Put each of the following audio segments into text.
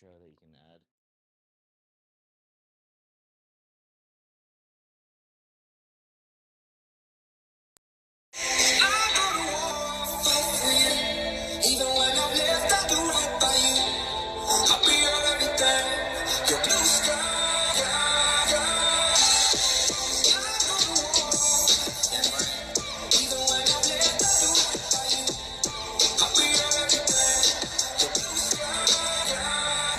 outro that you can add? Even when I'm left, I do right by you. I'll be your everything. Your blue sky. Even when I'm left, I do right by you. I'll be your everything. Your blue sky.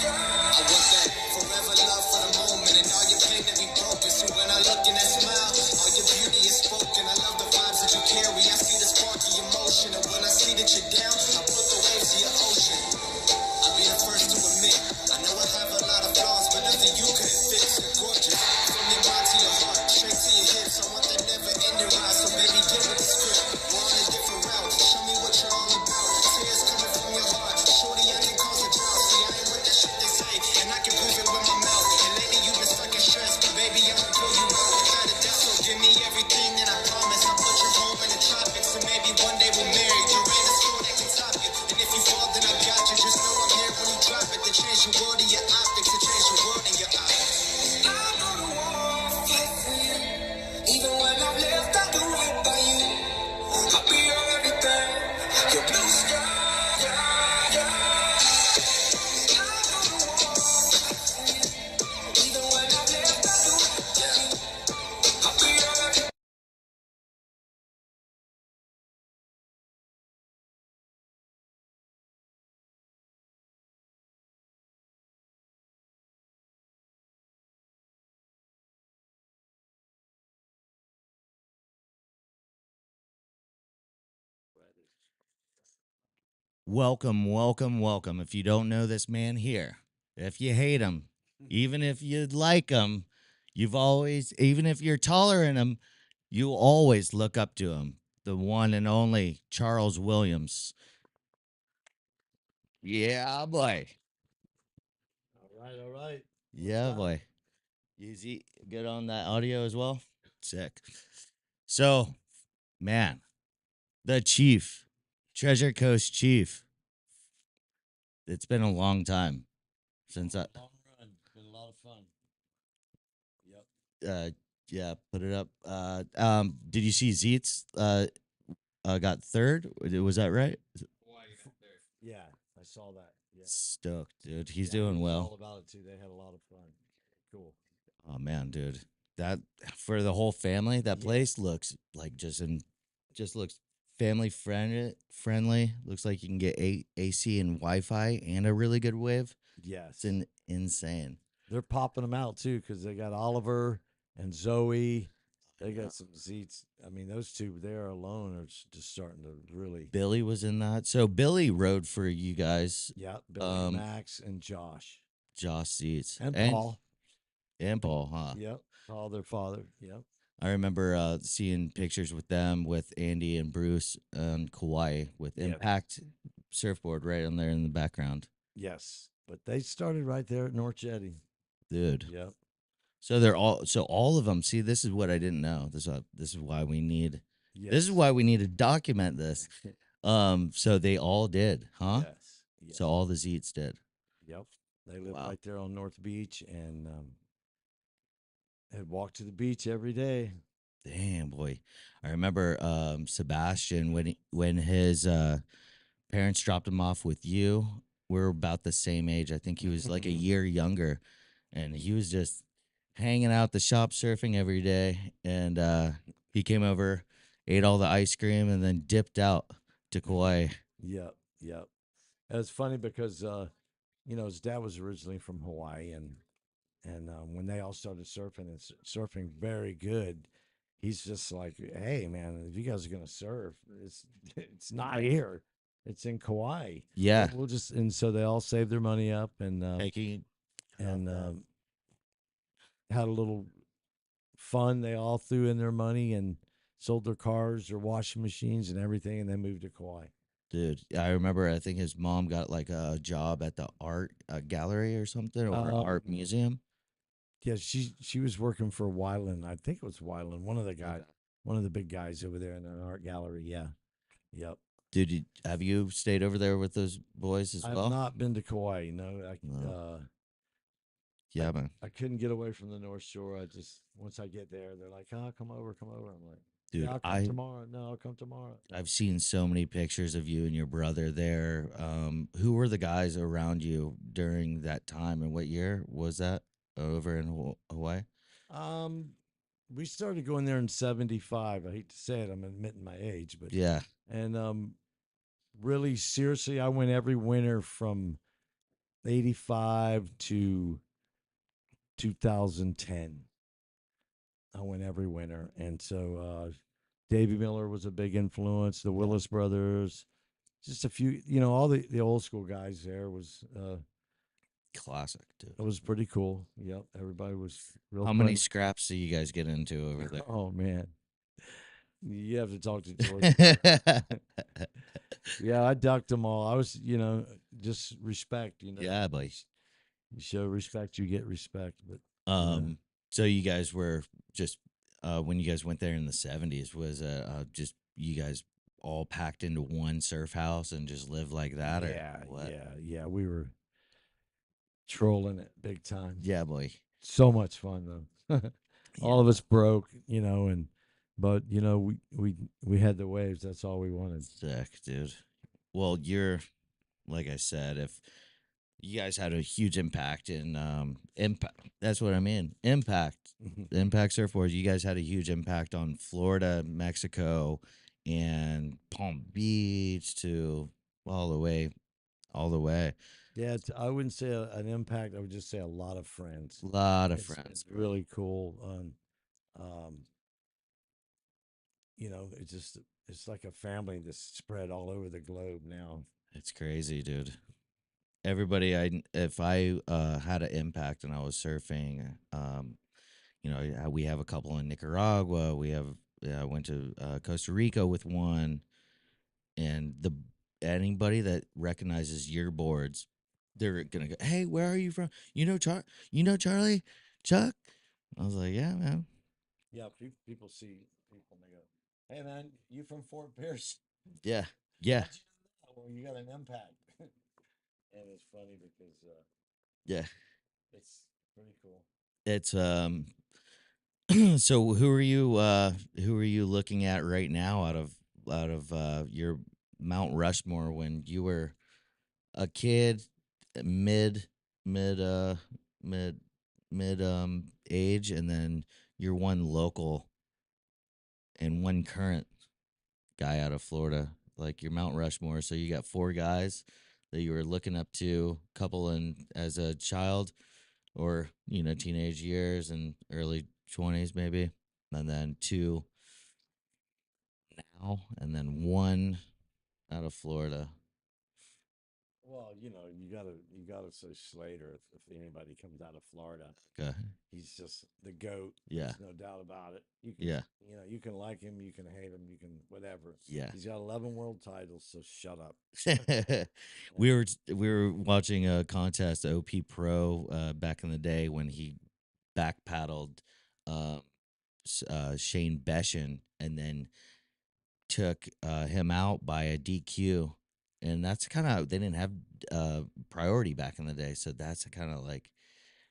I want that forever love for the moment and all your pain that we broken. So when I look in that smile, all your beauty is spoken. I love the vibes that you carry. I see the spark of emotion, and when I see that you're down, I put the waves to your ocean. I'll be the first to admit, I know I have a lot of flaws, but nothing you couldn't fix. You're gorgeous, from your mind to your heart, straight to your hips. I want that never-ending ride, so baby, get with the script. We're on a different route. Show me what you're all about. Tears coming from your heart. Shorty, I can cause a drought. See, I ain't with that shit they say, and I can prove it with my mouth. And lately you've been stuck in stress, but baby, I'ma pull you out without a doubt. So give me everything that I promise. I'll put you home in the tropics, and maybe one day we'll marry. There ain't a school that can stop you, and if you fall, then I got you. Just know I'm here when you drop it. To change your world and your optics, to change your world and your eyes. I go to war, fight for you. Even when I'm left, I do right by you. I'll be your everything. Your blue sky. Even when I'm left, I do right by you. I'll be your everything. Welcome, welcome, welcome. If you don't know this man here, if you hate him, even if you like him, you've always, even if you're taller than him, you always look up to him. The one and only Charles Williams. Yeah, boy. All right. Yeah, up? boy. Easy. Good on that audio as well. Sick. So, man, the Chief, Treasure Coast Chief. It's been a long time since I. Long run. Been a lot of fun. Yep. Yeah, put it up. Did you see Zeets got third? Was that right? Yeah, I saw that. Yeah. Stoked, dude. He's Yeah, he doing was well. all about it too. They had a lot of fun. Cool. Oh man, dude. That for the whole family, that Yeah. place looks like just looks family friendly. Looks like you can get AC and Wi-Fi and a really good wave. Yes. It's insane. They're popping them out too because they got Oliver and Zoe. They Yeah. got some seats. I mean, those two there alone are just starting to really. Billy was in that. So Billy rode for you guys. Yeah, Billy, Max, and Josh Josh Seats and Paul. And Paul, huh? Yep, Paul, their father. Yep. I remember seeing pictures with them, with Andy and Bruce on Kauai, with Yes. Impact Surfboard right on there in the background. Yes, but they started right there at North Jetty. Dude. Yep. So all of them. See, this is what I didn't know. This is why we need. Yes. This is why we need to document this. So they all did, huh? Yes. So all the Zeets did. Yep. They live Wow. right there on North Beach and had walked to the beach every day. Damn, boy. I remember Sebastian when his parents dropped him off with you. We're about the same age. I think he was like a year younger, and he was just hanging out the shop surfing every day. And he came over, ate all the ice cream, and then dipped out to Kauai. Yep. And it's funny because his dad was originally from Hawaii, and when they all started surfing and surfing very good, he's just like, hey man, if you guys are gonna surf, it's not here, it's in Kauai. Yeah, We'll just and so they all saved their money up and taking had a little fun. They all threw in their money and sold their cars, their washing machines, and everything, and then moved to Kauai. dude. I remember. I think his mom got like a job at the art gallery or something, or art museum. Yeah, she was working for Wyland. I think it was Wyland, one of the guys, one of the big guys over there in an art gallery. Yeah, yep. Dude, have you stayed over there with those boys as I have well? not been to Kauai. No, No. Yeah, man. I couldn't get away from the North Shore. I just once I get there, they're like, "Oh, come over, come over." I'm like, "Yeah, Dude, I'll come tomorrow." No, I'll come tomorrow. No. I've seen so many pictures of you and your brother there. Who were the guys around you during that time, and what year was that over in Hawaii? Um, we started going there in '75. I hate to say it, I'm admitting my age, but Yeah, and really seriously, I went every winter from '85 to 2010. I went every winter, and so Davy Miller was a big influence. The Willis brothers, just a few, all the old school guys there was classic, dude. it was pretty cool. Yep, everybody was real How many friendly. scraps do you guys get into over there? Oh man, you have to talk to George about it. Yeah, I ducked them all. I was, just respect. Yeah, boy. You show respect, you get respect. But Um, so you guys were just when you guys went there in the '70s, was just you guys all packed into one surf house and just lived like that, or yeah, what? yeah, we were trolling it big time. Yeah, boy. So much fun though. Yeah, All of us broke, and but we had the waves. That's all we wanted. sick, dude. Well, you're like I said, if you guys had a huge impact in impact, that's what I mean. Impact surfboards. You guys had a huge impact on Florida, Mexico, and Palm Beach to all the way, all the way. Yeah, I wouldn't say an impact. I would just say a lot of friends. A lot of It's friends, bro. really cool. Um, it's just it's like a family that's spread all over the globe now. It's crazy, dude. Everybody, if I had an impact and I was surfing, we have a couple in Nicaragua. We have, I went to Costa Rica with one, and the anybody that recognizes your boards, they're gonna go, "Hey, where are you from? You know Charlie, Chuck." I was like, "Yeah, man." Yeah, people see people and they go, "Hey man, you from Fort Pierce? Yeah, yeah, How'd you know that? Well, you got an impact." And it's funny because yeah. it's pretty cool. It's so who are you looking at right now out of your Mount Rushmore when you were a kid, mid mid mid mid age, and then you're one local and one current guy out of Florida, like your Mount Rushmore. So you got four guys that you were looking up to, couple in as a child or teenage years and early 20s maybe, and then two now, and then one out of Florida. Well, you gotta say Slater if anybody comes out of Florida. Okay. He's just the goat. Yeah. There's no doubt about it. Yeah. You can like him, you can hate him, you can whatever. Yeah. He's got 11 world titles, so shut up. We were watching a contest, OP Pro, back in the day when he back paddled uh, Shane Beshin and then took him out by a DQ. And that's kind of, they didn't have priority back in the day. So that's kind of like,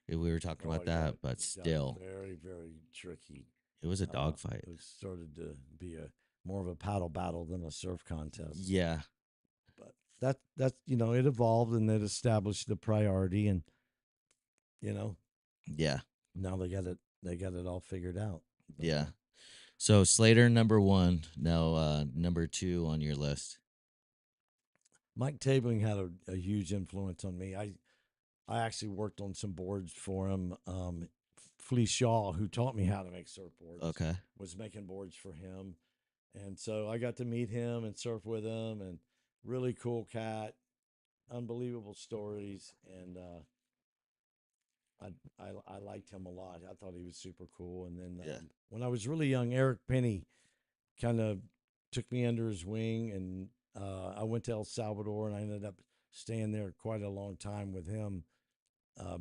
we were talking Oh, about that, but it got still, very, very tricky. it was a dogfight. It started to be a more of a paddle battle than a surf contest. Yeah. But it evolved and it established the priority, and you know Yeah. now they got it all figured out. But, Yeah. So Slater number one. Now number two on your list. Mike Tabling had a huge influence on me. I actually worked on some boards for him. Flea Shaw, who taught me how to make surfboards, Okay. was making boards for him, and so I got to meet him and surf with him. And really cool cat, unbelievable stories, and I liked him a lot. I thought he was super cool. And then Yeah. when I was really young, Eric Penny kind of took me under his wing, and I went to El Salvador, and I ended up staying there quite a long time with him uh,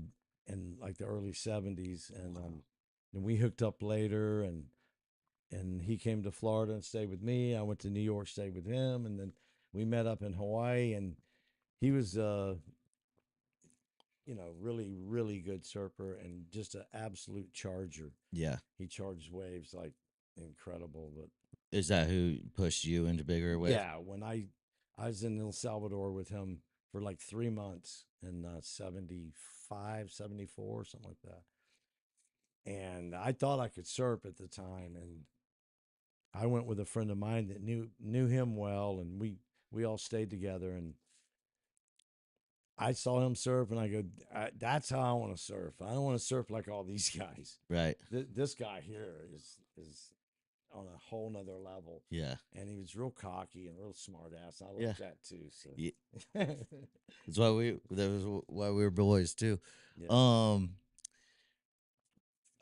in like the early '70s, and we hooked up later, and he came to Florida and stayed with me. I went to New York, stayed with him, and then we met up in Hawaii, and he was really, really good surfer and just an absolute charger. Yeah. He charged waves like incredible. But Is that who pushed you into bigger waves? yeah, when I was in El Salvador with him for like 3 months in 75, 74, something like that. And I thought I could surf at the time, and I went with a friend of mine that knew him well, and we all stayed together. And I saw him surf, and I go, "That's how I want to surf. I don't want to surf like all these guys. Right. This guy here is on a whole nother level." Yeah. And he was real cocky and real smart ass. I Yeah. like that too. So Yeah. That was why we were boys too. yeah, Um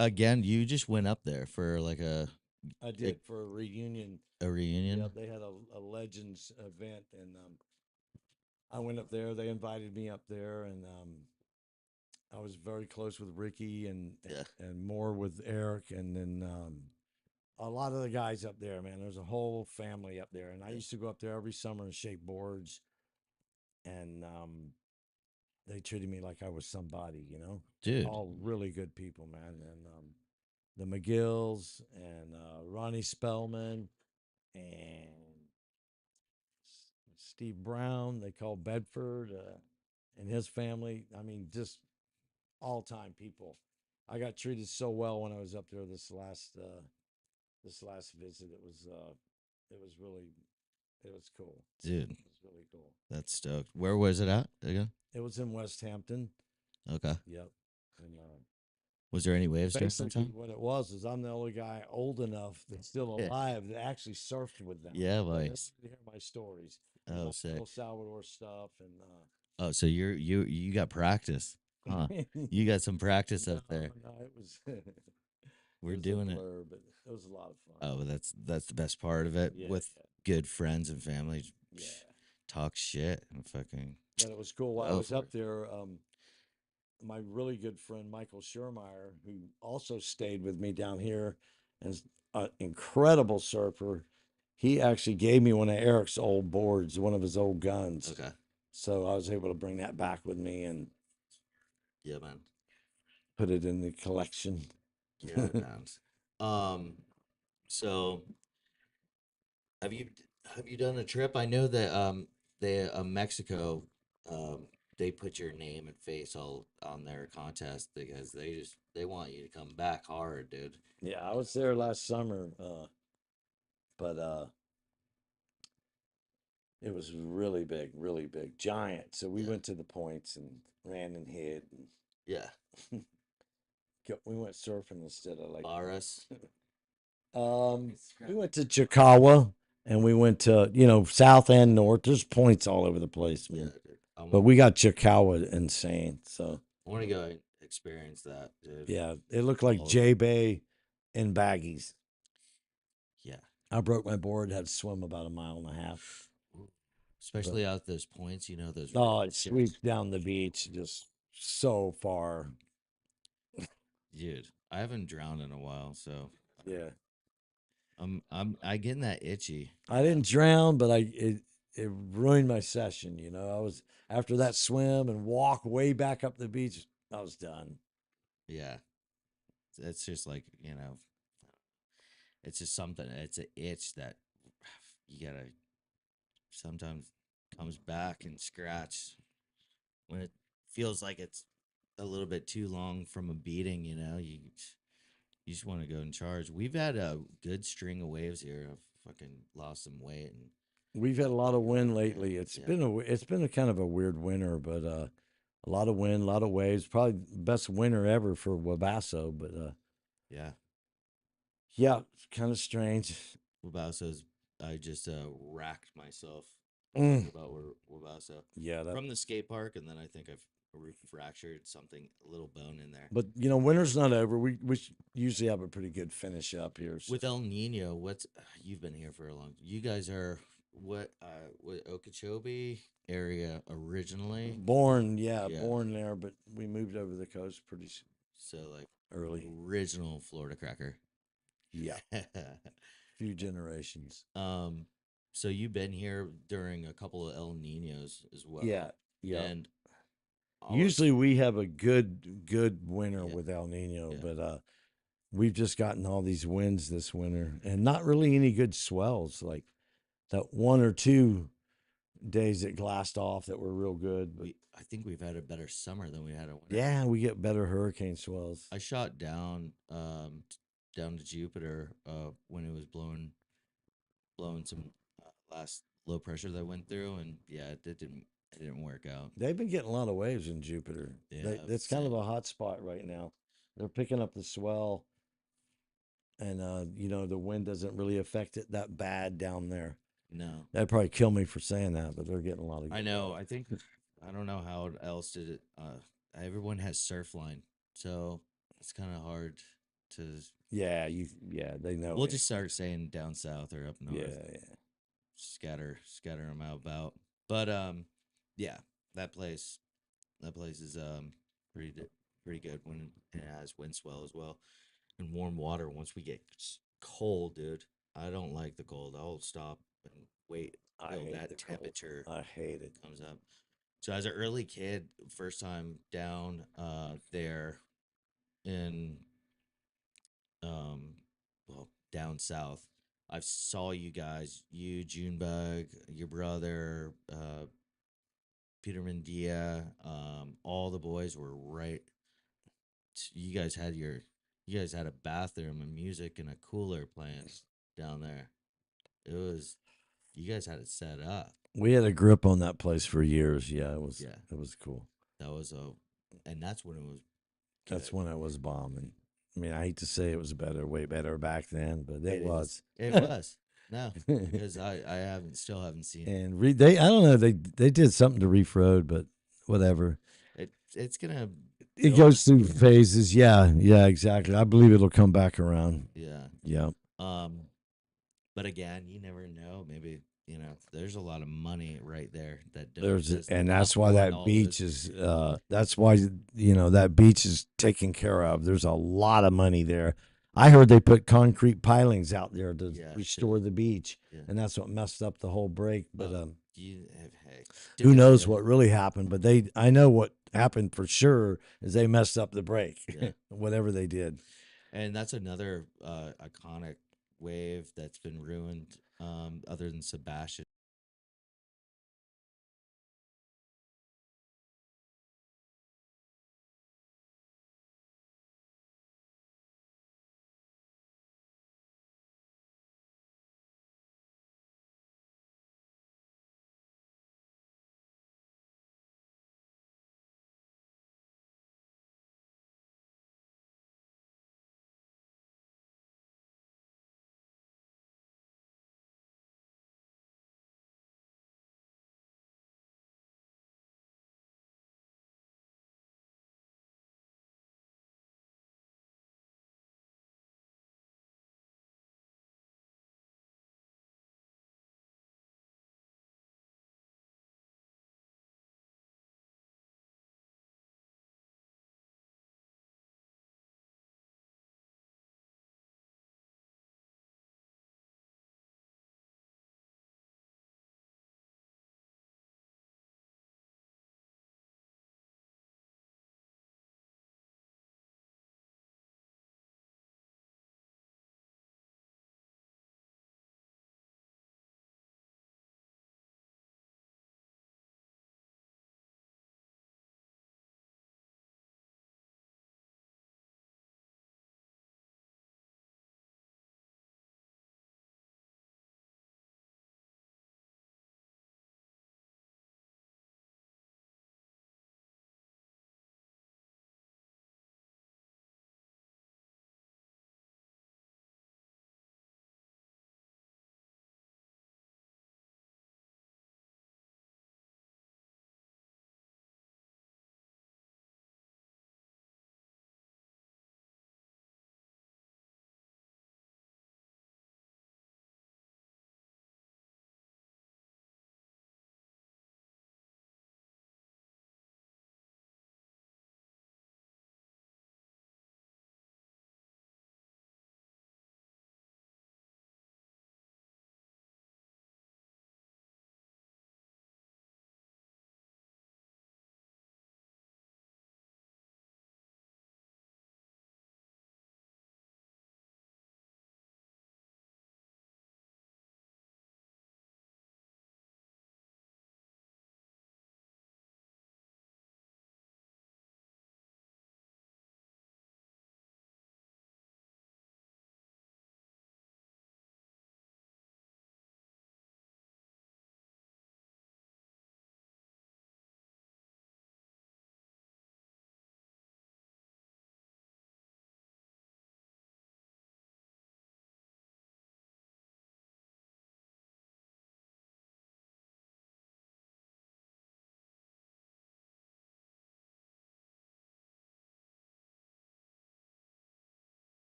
Again, you just went up there for like I did for a reunion. a reunion. Yeah, they had a Legends event, and I went up there. They invited me up there, and I was very close with Ricky Yeah. and more with Eric, and then a lot of the guys up there. Man, there's a whole family up there, and I Yeah. used to go up there every summer and shake boards, and they treated me like I was somebody, Dude. All really good people, man, and the McGills and Ronnie Spellman and Steve Brown. They call Bedford and his family. I mean, just all time people. I got treated so well when I was up there this last visit. It was really it was cool. Dude, It was really cool. that's stoked. Where was it at again? It was in West Hampton. Okay. Yep. And Was there any waves during that basically, time? what it was is I'm the only guy old enough that's still Yeah. alive that actually surfed with them. Yeah, I want like everybody to hear my stories, oh my sick. El Salvador stuff, and Oh, so you got practice. Huh. You got some practice up there. no, it was We're it was doing a it. blur, but it was a lot of fun. Oh, but that's the best part of it. Yeah, With good friends and family. yeah. Talk shit and fucking But it was cool. While I go was for up it. there, my really good friend Michael Schurmeyer, who also stayed with me down here, and is an incredible surfer. He actually gave me one of Eric's old boards, one of his old guns. Okay. So I was able to bring that back with me and Yeah, man. put it in the collection. Yeah, man. Um, so have you done a trip? I know that they Mexico they put your name and face all on their contest because they want you to come back hard, dude. Yeah, I was there last summer, but it was really big, giant. So we Yeah. went to the points and ran and hid. Yeah. And we went surfing instead of like. Baras. We went to Chikawa and we went to south and north. There's points all over the place, Yeah, man. dude. But we got Chikawa insane. So I want to go and experience that, dude. yeah, it looked like All of J it. Bay in baggies. Yeah. I broke my board, had to swim about a mile and a half. Ooh. Especially out those points, those Oh, really it shit- sweeps down the beach just so far. Dude, I haven't drowned in a while, so Yeah. I getting that itchy. I didn't drown, but it ruined my session. I was after that swim and walk way back up the beach. I was done. Yeah. It's just like, it's just something. It's an itch that you gotta sometimes comes back and scratch when it feels like it's a little bit too long from a beating. You just want to go and charge. We've had a good string of waves here. I've fucking lost some weight and We've had a lot of wind lately. yeah, It's been a kind of a weird winter, but a lot of wind, a lot of waves. Probably the best winter ever for Wabasso, but yeah. yeah, it's kind of strange. Wabasso, I just racked myself Mm. talking about Wabasso Yeah, from the skate park, and then I think I've fractured something, a little bone in there. but winter's not over. We usually have a pretty good finish up here. So. With El Nino, what's you've been here for a long? You guys are what Okeechobee area originally? Born Yeah. born there, but we moved over the coast pretty So like early. original Florida cracker. Yeah, few generations. So you've been here during a couple of El Ninos as Yeah, well, yeah. and I was Usually we have a good winter yeah, with El Nino, yeah. but we've just gotten all these winds this winter and not really any good swells. Like that one or two days that glassed off that were real good. But I think we've had a better summer than we had a winter. yeah, we get better hurricane swells. I shot down down to Jupiter when it was blowing some last low pressure that went through, and yeah, it didn't work out. They've been getting a lot of waves in Jupiter. Yeah, That's kind of same. a hot spot right now. They're picking up the swell, and the wind doesn't really affect it that bad down there. No, That'd probably kill me for saying that, but they're getting a lot of I good know. waves. I think I don't know how else did it. Everyone has surf line, so it's kind of hard to. Yeah, they know We'll it. just start saying down south or up Yeah, north. yeah. Scatter them out about. But yeah, that place that place is pretty good when it has wind swell as well and warm water. Once we get cold, dude, I don't like the cold. I'll stop and wait I till hate the that cold. temperature I hate it. comes up. So as an early kid, first time down there in um well down south, I saw you guys, you Junebug, your brother, Peterman Dia, all the boys were right. You guys had you guys had a bathroom and music and a cooler playing down there. It was you guys had it set up. We had a grip on that place for years. Yeah, Yeah, it was cool. that was a, and that's when it was That's good. when it was bombing. I mean, I hate to say it was better, way better back then, but it It is. was. It was. No, because I haven't still haven't seen And they, I don't know, they did something to Reef Road, but whatever. it. It's gonna It go. goes through phases. Yeah, yeah, exactly. I believe it'll come back around. Yeah. Yeah. Um. But again, you never know. Maybe there's a lot of money right there that don't exist. And Not that's why pouring that all beach those. is that's why that beach is taken care of. There's a lot of money there. I heard they put concrete pilings out there to Yeah. restore the beach, Yeah. and that's what messed up the whole break. But You have, hey, who different knows story. what really happened? But I know what happened for sure is they messed up the break, Yeah. whatever they did. And that's another iconic wave that's been ruined. Other than Sebastian.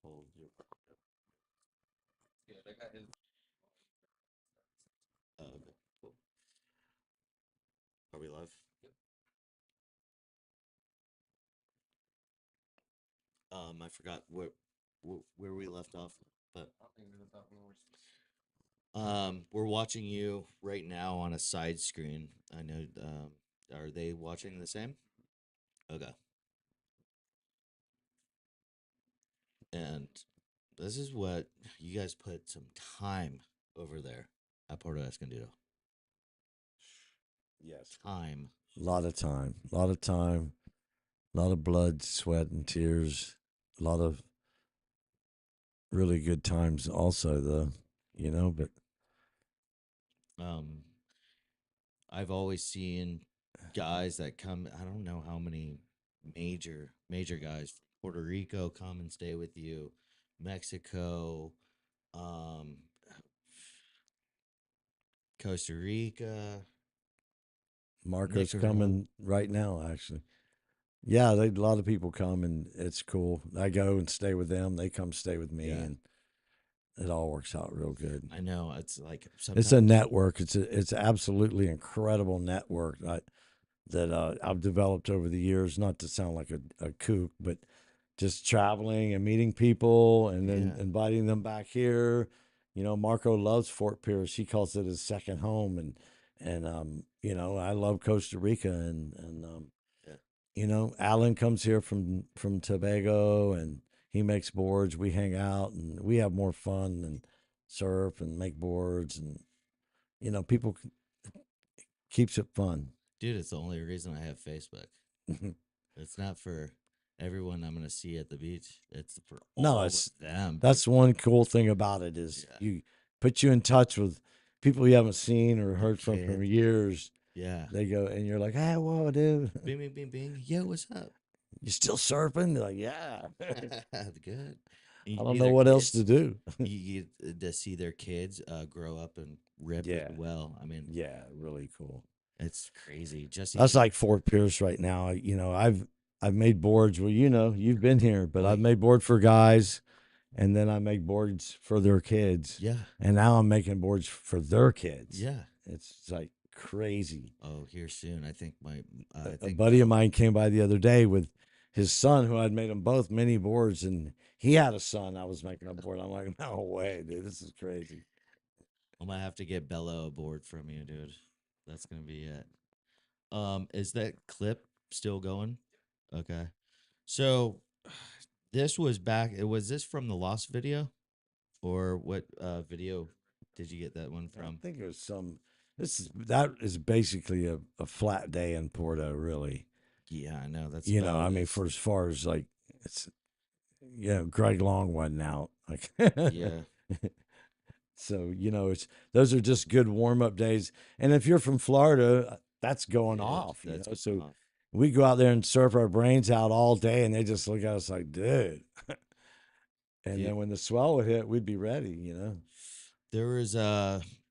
hold your. Yeah, that guy is. Okay, cool. Are we live? I forgot where we left off, but I think we were talking more. we're watching you right now on a side screen. I know. Are they watching the same? Okay. And this is what you guys put some time over there at Porto Escondido. Yes. Time. A lot of time. A lot of time. A lot of blood, sweat, and tears. A lot of really good times also, though, but Um, I've always seen guys that come. I don't know how many major guys from Puerto Rico come and stay with you, Mexico, um, Costa Rica, Marco's Nicaragua. coming right now, actually. Yeah, a lot of people come, and it's cool. I go and stay with them. They come stay with me, Yeah, and it all works out real good. I know. It's like It's a sometimes. network. It's absolutely incredible network that I've developed over the years. Not to sound like a kook, but just traveling and meeting people, and then Yeah, inviting them back here. Marco loves Fort Pierce. He calls it his second home, and I love Costa Rica, and yeah. Alan comes here from Tobago, and he makes boards. We hang out, and we have more fun and surf and make boards, and people keeps it fun. Dude, it's the only reason I have Facebook. It's not for everyone I'm gonna see at the beach. It's for No, all of them, dude. that's one cool thing about it is Yeah. you put you in touch with people you haven't seen or Your heard from for kid. years. Yeah. They go and you're like, hey, whoa, dude, Bing, bing, bing, bing. Yo, what's up? you still surfing? They're like, yeah. Good. You I don't see know their what else to kids. do. You get to see their kids grow up and rip as Yeah, well. I mean, yeah, really cool. it's crazy. Just That's even. like Fort Pierce right now. I've made boards. Well, you've been here, but Oh, I've made board for guys, and then I make boards for their kids, yeah. and now I'm making boards for their kids. Yeah. It's like crazy. Oh, here soon. I think I A think buddy of mine came by the other day with his son, who I'd made them both mini boards, and he had a son. I was making a board. I'm like, no way, dude, this is crazy. I might have to get Bella aboard from you, dude. That's gonna be it. Is that clip still going? Okay. So this was back. Was this from the Lost video, or what video did you get that one I from? think it was some. That is basically a flat day in Porto, really. Yeah, I know. That's about I mean, as. for as far as like it's, Greg Long wasn't out, like. Yeah, So it's those are just good warm up days. And if you're from Florida, that's going dude, off. that's going So off. we go out there and surf our brains out all day, and they just look at us like, dude. And Dude, then when the swell would hit, we'd be ready. there was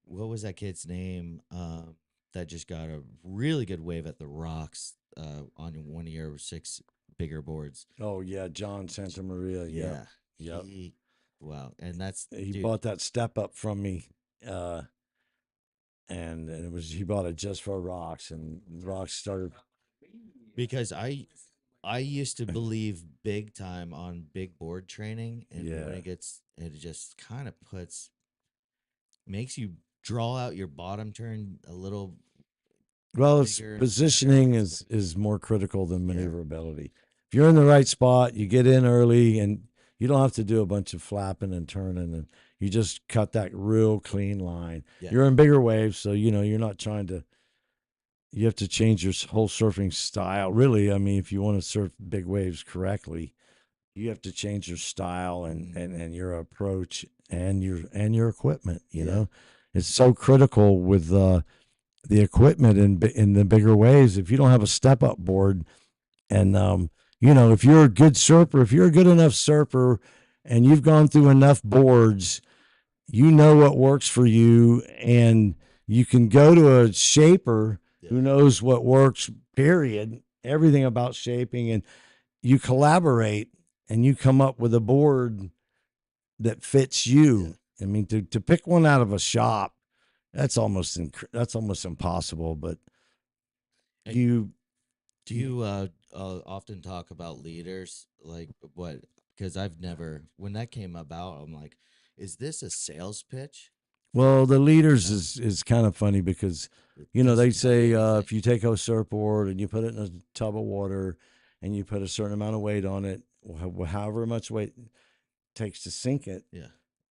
what was that kid's name? That just got a really good wave at the rocks. On one of your six bigger boards. Oh yeah, John Santa Maria. Yep, Yeah, yep. wow, and that's He dude. bought that step up from me, uh, and he bought it just for rocks, and rocks started. Because I used to believe big time on big board training, and when Yeah. it just kind of makes you draw out your bottom turn a little Well, it's bigger and better. positioning is more critical than Yeah, maneuverability. If you're in the right spot, you get in early, and you don't have to do a bunch of flapping and turning, and you just cut that real clean line. yeah, You're in bigger waves, so you're not trying to. You have to change your whole surfing style. Really, I mean, if you want to surf big waves correctly, you have to change your style and your approach and your equipment. yeah, It's so critical with the equipment in the bigger waves. If you don't have a step up board, and if you're a good surfer, if you're a good enough surfer, and you've gone through enough boards, you know what works for you, and you can go to a shaper yeah, who knows what works. Period. Everything about shaping, and you collaborate. and you come up with a board that fits Yeah. you. I mean, to pick one out of a shop, that's almost impossible. But And you, do you often talk about leaders? Like what? Because I've never, when that came about, I'm like, is this a sales pitch? well, the You leaders know, is kind of funny because it they doesn't tell you say anything. if you take a surfboard and you put it in a tub of water and you put a certain amount of weight on it, however much weight it takes to sink it, Yeah.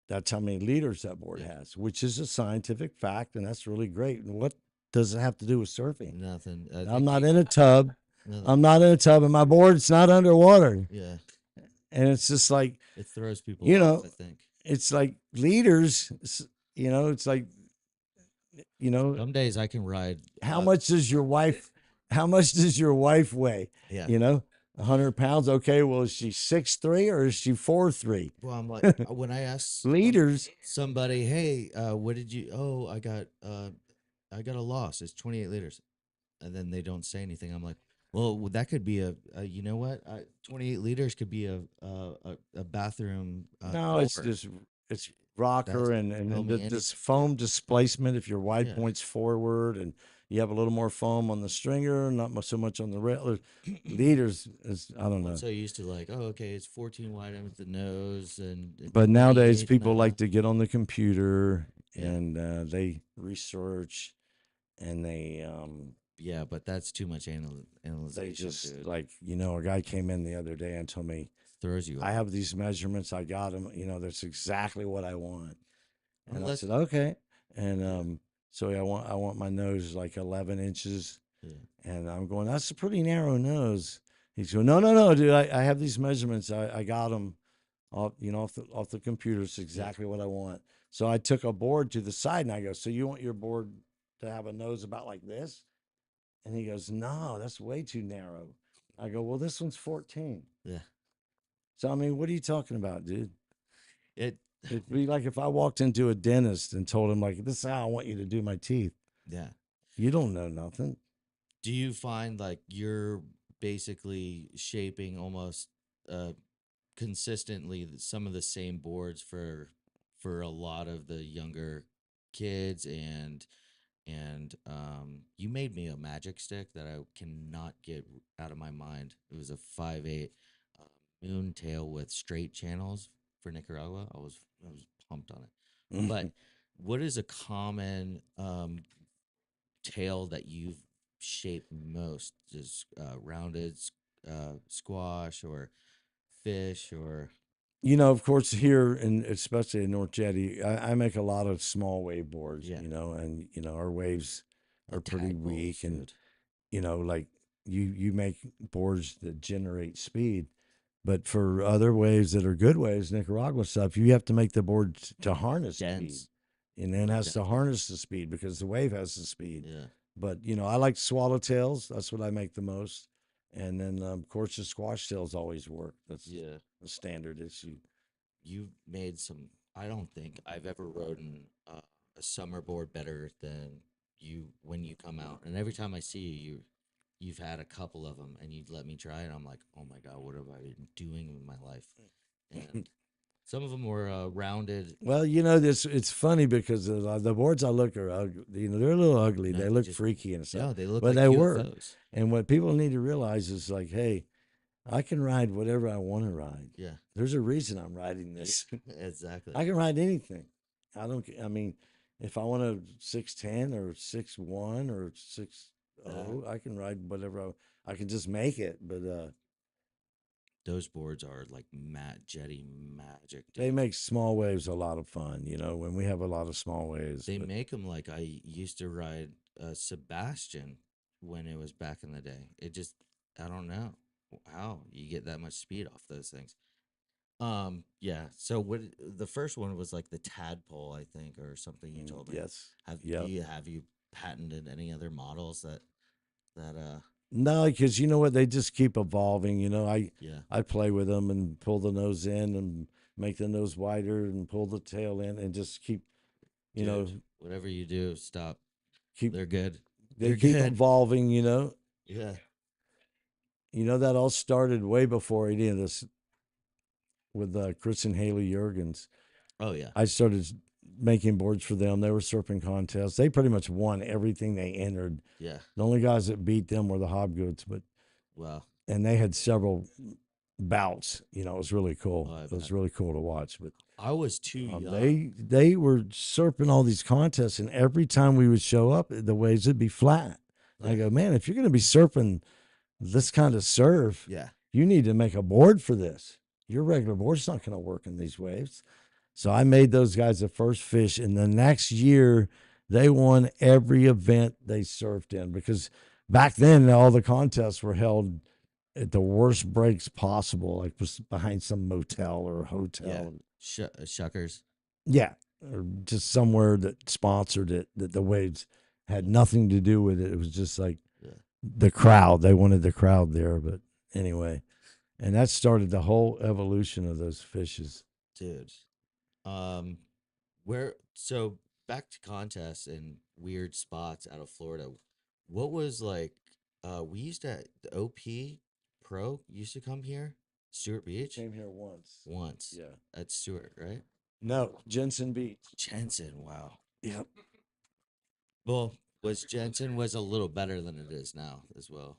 that's how many liters that board Yeah. has, which is a scientific fact, and that's really great. And what does it have to do with surfing? Nothing. The I'm not key. in a tub. Nothing. I'm not in a tub, and my board's not underwater. Yeah. And it's just like, It throws people you off, know, I think. it's like leaders, it's like, you know, Some days I can ride. how much does your wife, how much does your wife weigh? Yeah. 100 pounds. Okay. Well, is she 6'3" or is she 4'3"? Well, I'm like, when I ask Leaders. somebody, hey, what did you? Oh, I got a loss. It's 28 liters, and then they don't say anything. I'm like, well, that could be you know what? 28 liters could be a bathroom. No, it's Culvert. just, it's That rocker doesn't and, tell me this anything. foam displacement. If your wide Yeah. points forward and you have a little more foam on the stringer, not so much on the rail. Leaders is, I don't Well, I'm know. so used to like, oh, okay, it's 14 wide at the nose and But nowadays, 28 and a people like half. to get on the computer Yeah. and they research and Yeah, but that's too much they analyzation, just dude. like, a guy came in the other day and told me, Throws you I off. have these measurements. I got them. That's exactly what I want. And I Unless, said, okay. And yeah, so I want my nose like 11 inches. yeah, And I'm going, that's a pretty narrow nose. He's going, no, no, no, dude. I have these measurements. I got them off the computer. It's yeah. exactly what I want. So I took a board to the side and I go, so you want your board to have a nose about like this? And he goes, no, that's way too narrow. I go, well, this one's 14. Yeah. So, I mean, what are you talking about, dude? It, It'd be like if I walked into a dentist and told him, like, this is how I want you to do my teeth. yeah. You don't know nothing. Do you find like you're basically shaping almost uh consistently some of the same boards for a lot of the younger kids and you made me a magic stick that I cannot get out of my mind. It was a 5/8 uh, moon tail with straight channels for Nicaragua. I was pumped on it. But what is a common tail that you've shaped most? Just rounded squash or fish or Of course, here and especially in North Jetty, I make a lot of small wave boards, yeah, and our waves the are pretty tadpoles, weak, and dude. like you make boards that generate speed, but for other waves that are good waves, Nicaragua stuff, you have to make the board to harness speed, Dense. and then has to Dense. harness the speed because the wave has the speed. Yeah. But I like swallowtails. That's what I make the most, and then of course the squash tails always work. That's Yeah. a standard issue. You've made some. I don't think I've ever ridden a summer board better than you when you come out. And every time I see you've had a couple of them, and you've let me try it. I'm like, oh my god, what have I been doing with my life? And some of them were rounded. Well, this it's funny because the boards I look are ugly. They're a little ugly. No, They they look just freaky and stuff, no, they look but like they work. UFOs. And what people need to realize is like, hey, I can ride whatever I want to ride. Yeah, There's a reason I'm riding this. exactly. I can ride anything. I don't. I mean, if I want a 6'10" or 6'1" or 6'0", I can ride whatever. I can just make it. But Those boards are like jetty magic, they dude. make small waves a lot of fun. When we have a lot of small waves. They But make them like I used to ride Sebastian when it was back in the day. It just I don't know how you get that much speed off those things. Yeah. So what the first one was like the tadpole, I think, or something you told me. yes, Have yep. have you patented any other models that No, because you know what? They just keep evolving. yeah, I play with them and pull the nose in and make the nose wider and pull the tail in and just keep, you know, dude, whatever you do, stop. keep They're good. they They're keep good. evolving. Yeah. That all started way before any of this. with Chris and Haley Jurgens. Oh yeah. I started making boards for them. They were surfing contests. They pretty much won everything they entered. Yeah. The only guys that beat them were the Hobgoats, but Wow. and they had several bouts. You know, it was really cool. Oh, I It was bet. really cool to watch. But I was too young. they were surfing all these contests, and every time we would show up, the waves would be flat. I Yeah. go, man, if you're going to be surfing this kind of surf, Yeah. you need to make a board for this. Your regular board's not going to work in these waves. So I made those guys the first fish, and the next year they won every event they surfed in, because back then all the contests were held at the worst breaks possible, like behind some motel or hotel. Yeah. Shuckers. Yeah, or just somewhere that sponsored it, that the waves had nothing to do with it. It was just like Yeah. the crowd. They wanted the crowd there. But anyway, and that started the whole evolution of those fishes. Dude. Um, where so back to contests and weird spots out of Florida. What was like? We used to the OP Pro used to come here, Stewart Beach, Came here once. once. Yeah. At Stewart, right? No, Jensen Beach. Jensen. Wow. Yep. Well, Jensen was a little better than it is now as well.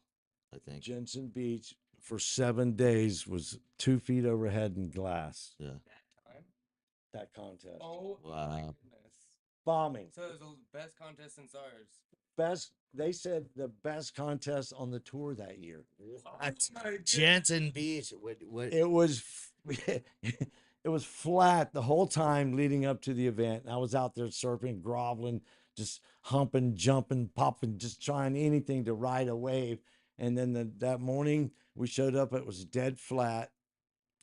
I think. Jensen Beach for 7 days was 2 feet overhead in glass. Yeah. That contest. Oh Wow. my goodness. Bombing. So it was the best contest since ours. Best. They said the best contest on the tour that year. Oh my goodness. Jensen Beach. What? It was. It was flat the whole time leading up to the event. I was out there surfing, groveling, just humping, jumping, popping, just trying anything to ride a wave. And then that morning we showed up, it was dead flat.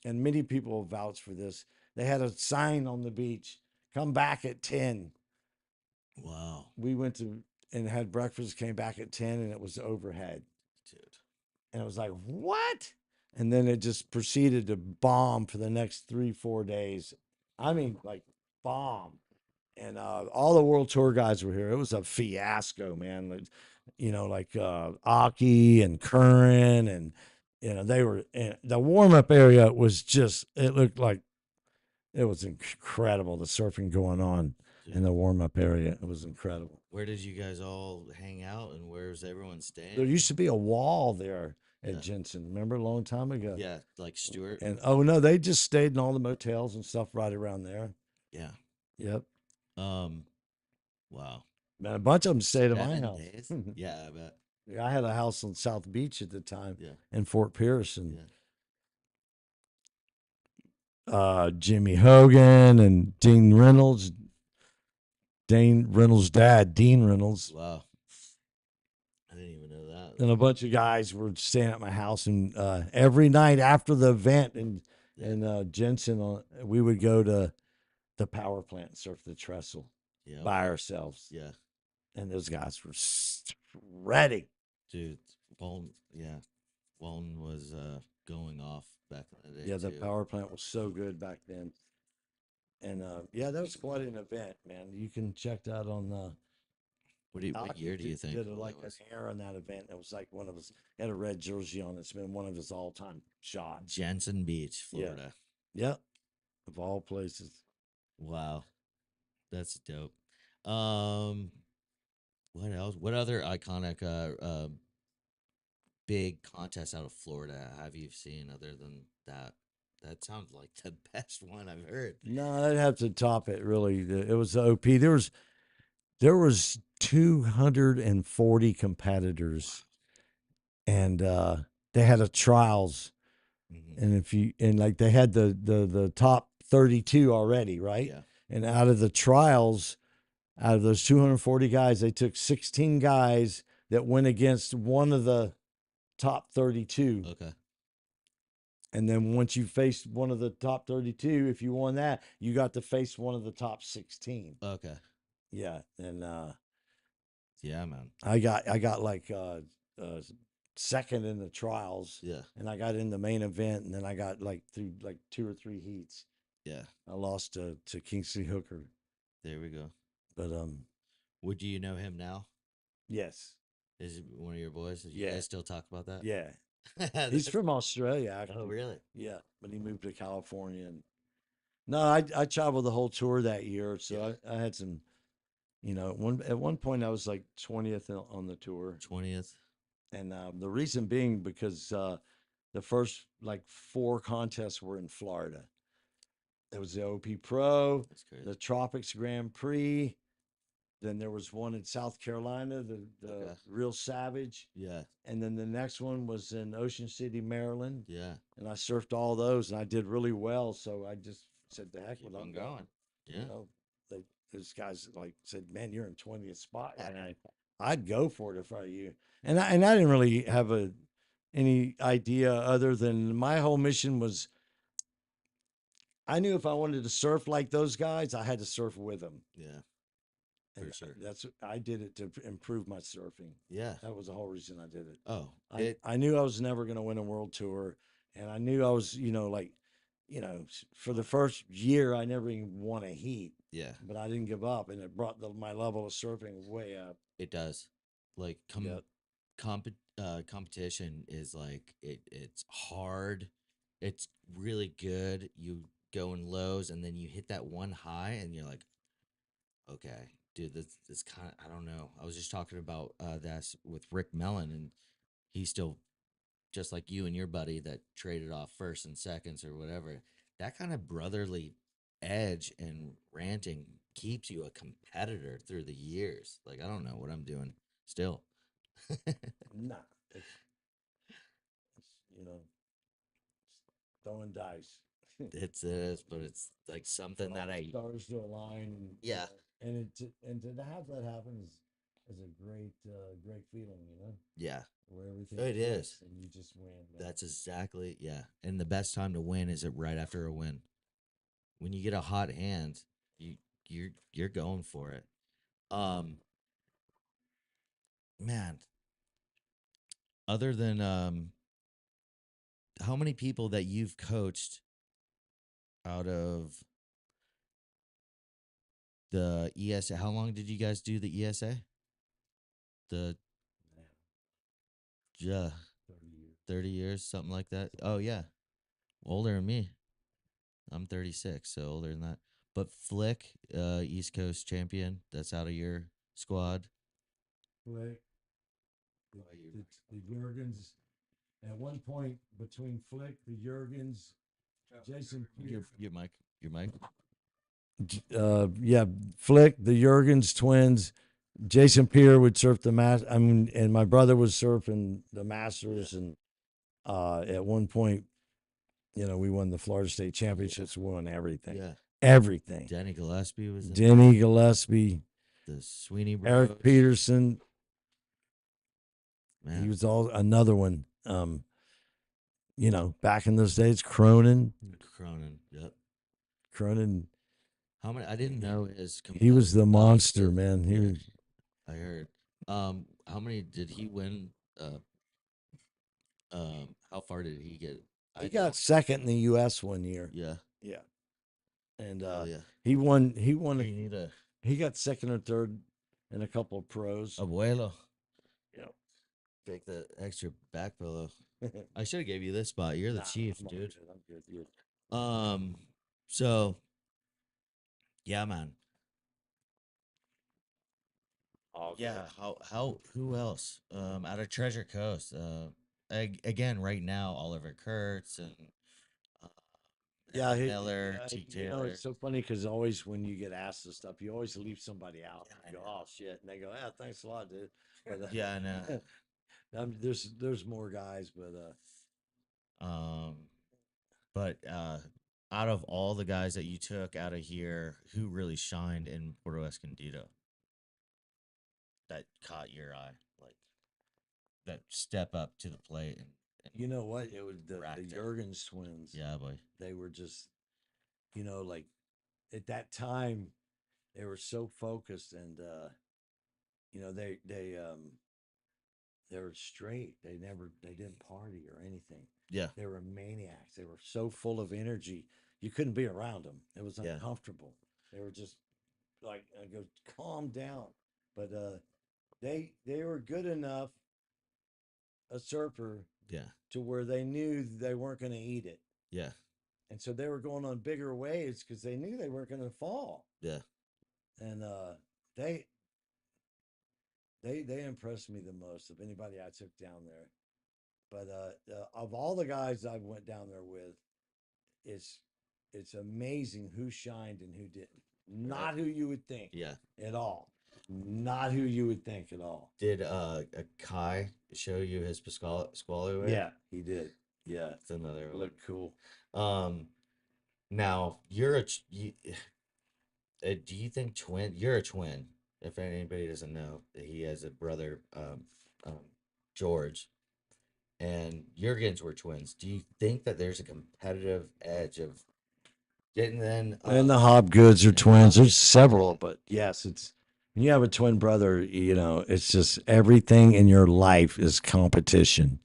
And many people vouched for this. They had a sign on the beach, come back at 10. Wow. We went to and had breakfast, came back at 10, and it was overhead. Dude. And I was like, what? And then it just proceeded to bomb for the next 3-4 days. I mean, like bomb. And all the world tour guys were here. It was a fiasco, man. Like, like Aki and Curran, and they were. And the warm up area was just. It looked like it was incredible. The surfing going on in the warm up area. It was incredible. Where did you guys all hang out, and where's everyone staying? There used to be a wall there at Yeah. Jensen. Remember a long time ago? Yeah, like Stewart. And oh no, they just stayed in all the motels and stuff right around there. Yeah. Yep. Wow. Man, a bunch of them stayed at my 7 house. days? Yeah, I bet. Yeah, I had a house on South Beach at the time Yeah. in Fort Pierce, and Yeah. Jimmy Hogan and Dean Reynolds. Dane Reynolds' dad, Dean Reynolds, Wow. I didn't even know that. and a bunch of guys were staying at my house. And every night after the event in Jensen, we would go to the power plant and surf the trestle Yeah. by ourselves. Yeah. And those guys were ready. Dude, Walton, yeah. Walton was going off back in the day. Yeah, the too. power plant was so good back then. And yeah, that was quite an event, man. You can check that on What year do you think? did that like an was? air on that event. It was like one of his had a red jersey on. It's been one of his all time shots. Jensen Beach, Yeah. Florida. Yep, of all places. Wow. That's dope. What else? What other iconic big contests out of Florida have you seen other than that? That sounds like the best one I've heard. No, I'd have to top it. Really, it was the OP. There was 240 competitors, and they had a trials. Mhm. And like they had the top 32 already, right? Yeah. And out of the trials, out of those 240 guys, they took 16 guys that went against one of the top 32. Okay. And then once you faced one of the top 32, if you won that, you got to face one of the top 16. Okay. Yeah. And Yeah, man. I got like second in the trials. Yeah. And I got in the main event, and then I got like through like 2 or 3 heats. Yeah. I lost to Kingsley Hooker. There we go. But Would you know him now? yes. Is he one of your boys? Did you Yeah. guys still talk about that? Yeah. He's from Australia, actually. Oh, really? Yeah, but he moved to California. And no, I traveled the whole tour that year, so Yeah. I had some. At one point I was like 20th on the tour, 20th. and the reason being because the first like 4 contests were in Florida. There was the OP Pro, That's crazy. the Tropics Grand Prix. Then there was one in South Carolina, the Okay. Real Savage. Yeah. And then the next one was in Ocean City, Maryland. Yeah. And I surfed all those and I did really well. So I just said, the heck Keep with it, on I'm going. Yeah. You know, they, those guys like said, man, you're in 20th spot. And I'd go for it if I were you. And I didn't really have any idea other than my whole mission was I knew if I wanted to surf like those guys, I had to surf with them. Yeah. For And sure. I did it to improve my surfing. Yeah. That was the whole reason I did it. Oh, I knew I was never going to win a world tour, and I knew I was, for the first year I never even won a heat, yeah. but I didn't give up, and it brought my level of surfing way up. It does. Like Yep. competition is like it's hard. It's really good. You go in lows and then you hit that one high and you're like, okay, dude, this kind of I don't know. I was just talking about that with Rick Mellon, and he's still just like you and your buddy that traded off first and seconds or whatever. That kind of brotherly edge and ranting keeps you a competitor through the years. Like I don't know what I'm doing still. Nah, it's throwing dice. It's this, but it's like something that I Stars to align, and yeah and to have that happen is a great feeling, yeah where everything it is. clicks and you just win. Man. That's exactly yeah. And the best time to win is it right after a win. When you get a hot hand, you you're going for it. Um, man, other than how many people that you've coached out of the ESA? How long did you guys do the ESA? The Man, yeah, 30 years. 30 years, something like that. Oh yeah, older than me. I'm 36, so older than that. But Flick, East Coast champion, that's out of your squad. Flick, the Jurgens. At one point between Flick, the Jurgens, Jason Pierre. Your mic. Yeah, Flick, the Jurgens twins, Jason Pierre would surf the I mean, and my brother was surfing the Masters, and at one point, we won the Florida State Championships. We won everything, Yeah, everything. Denny Gillespie was in Denny Gillespie, the Sweeney Bros. Eric Peterson. Man, He was all another one. Back in those days, Cronin. Yep. Cronin. How many? I didn't know his. He was the monster, competitive- man. He Yeah, was. I heard. How many did he win? How far did he get? He got second in the U.S. one year. Yeah. Yeah, and Hell yeah. he won. He You won. need a He got second or third in a couple of pros. abuelo. Yep. Take the extra back pillow. I should have gave you this spot. You're the Nah, chief, I'm all dude. good. I'm good. Yeah. So yeah, man. All Yeah. good. How who else? Out of Treasure Coast. Again, right now, Oliver Kurtz and uh, Yeah, Evan Miller, T. Taylor. it's so funny because always when you get asked this stuff, you always leave somebody out. Yeah, I You go, know. oh shit, and they go, yeah, thanks a lot, dude. But, Yeah, I know. there's more guys, but Um, but out of all the guys that you took out of here, who really shined in Puerto Escondido that caught your eye, like that step up to the plate and you know what? It was the racked it. Jurgens twins. Yeah, boy. They were just, like at that time, they were so focused, and they were straight. They didn't party or anything. Yeah, They were maniacs. They were so full of energy. You couldn't be around them. It was Yeah. uncomfortable. They were just like, I go, calm down. But they were good enough, a surfer Yeah. to where they knew they weren't going to eat it. Yeah. And so they were going on bigger waves because they knew they weren't going to fall. Yeah. And they they impressed me the most of anybody I took down there. But of all the guys I went down there with, it's it's amazing who shined and who didn't. Not who you would think Yeah. at all. Not who you would think at all. Did Kai show you his squally wave? Yeah, he did. Yeah, It's another one. looked cool. Now you're do you think you're a twin? If anybody doesn't know, he has a brother, um, George, and Jurgens were twins. Do you think that there's a competitive edge of getting in? And the Hobgoods are twins. There's several, but yes, it's when you have a twin brother, you know, it's just everything in your life is competition.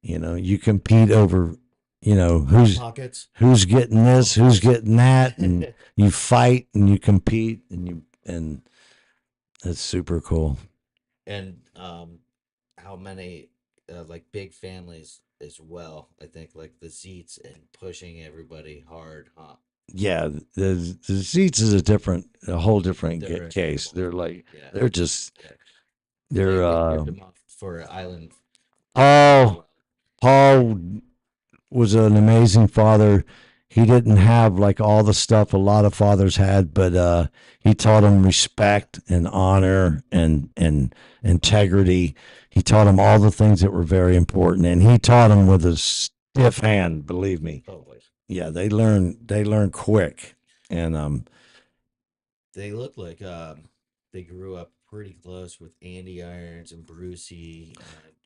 You know, you compete over, you know, pockets. who's getting this, who's getting that, and you fight and you compete and it's super cool. And how many like big families as well? I think like the Zeets and pushing everybody hard, huh? Yeah, the Zeets is a whole different They're a case. animal. They're like Yeah. they're just Yeah. they're They shipped them off for island. oh, Paul was an amazing father. He didn't have like all the stuff a lot of fathers had, but he taught them respect and honor and integrity. He taught them all the things that were very important, and he taught them with a stiff hand. Believe me, Totally. yeah, they learn quick, and They look like they grew up pretty close with Andy Irons and Brucey.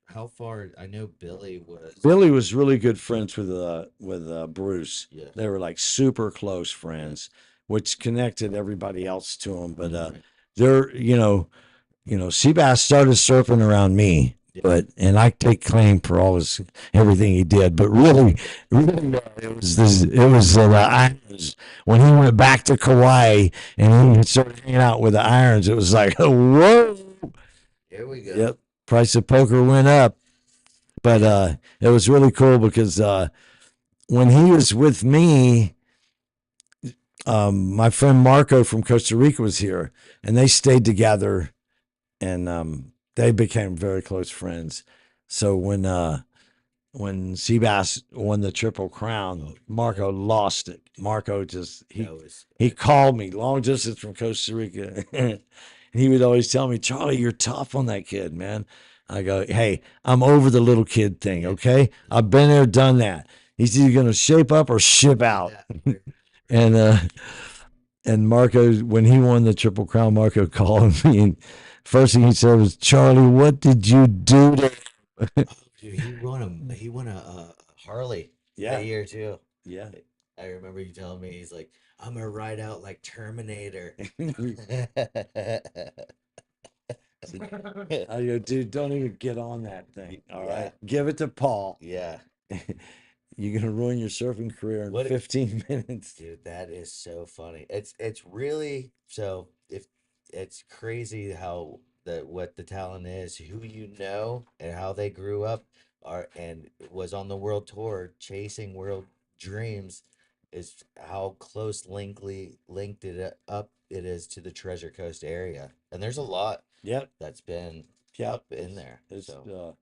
How far? I know Billy was. Billy was really good friends with Bruce. Yeah. They were like super close friends, which connected everybody else to him. But Right. they're Seabass started surfing around me, Yeah. and I take claim for everything he did. But really, it was the irons when he went back to Kauai and he started hanging out with the irons. It was like whoa, Here we go. yep. Price of poker went up. But it was really cool because when he was with me, my friend Marco from Costa Rica was here, and they stayed together, and they became very close friends. So when Seabass won the Triple Crown, Marco lost it. Marco just he called me long distance from Costa Rica, and he would always tell me, "Charlie, you're tough on that kid, man." I go, "Hey, I'm over the little kid thing. Okay, I've been there, done that. He's either gonna shape up or ship out." and and Marco, when he won the Triple Crown, Marco called me, and first thing he said was, "Charlie, what did you do to?" Oh, dude, he won a Harley Yeah. that year too. Yeah. I remember you telling me he's like, I'm gonna ride out like Terminator. I go, dude, don't even get on that thing. All Yeah. right, give it to Paul. Yeah, You're gonna ruin your surfing career in What- 15 minutes. dude, that is so funny. It's really so if it's crazy how what the talent is, who you know, and how they grew up are and was on the world tour chasing world dreams is how close linked it up it is to the Treasure Coast area. And there's a lot Yep. that's been Yep. up in there. It's So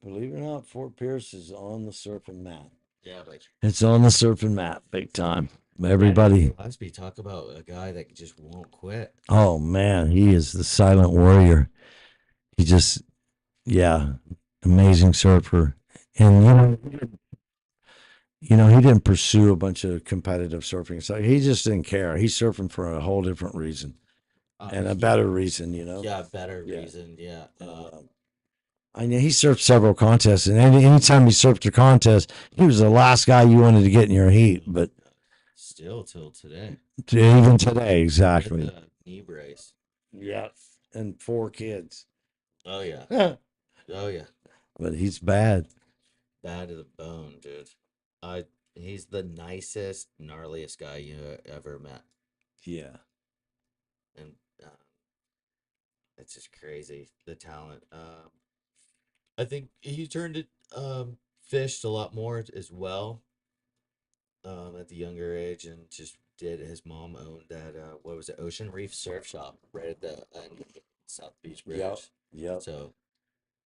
believe it or not, Fort Pierce is on the surfing map. yeah, like It's on the surfing map, big time. Everybody. Gillespie, talk about a guy that just won't quit. Oh man, he is the silent warrior. He just, yeah, amazing surfer. And he didn't pursue a bunch of competitive surfing. So he just didn't care. He's surfing for a whole different reason and a better reason, Yeah, better Yeah. reason. Yeah. I know he surfed several contests, and anytime he surfed a contest, he was the last guy you wanted to get in your heat. But still till today. even today, exactly. With the knee brace. Yeah, and 4 kids. Oh yeah. Oh yeah. But he's bad. Bad to the bone, dude. He's the nicest, gnarliest guy you ever met, Yeah. and it's just crazy the talent. I think he turned it fished a lot more as well at the younger age, and just did. His mom owned that what was it, Ocean Reef Surf Shop right at the end of the South Beach Yep. Bridge. Yep. So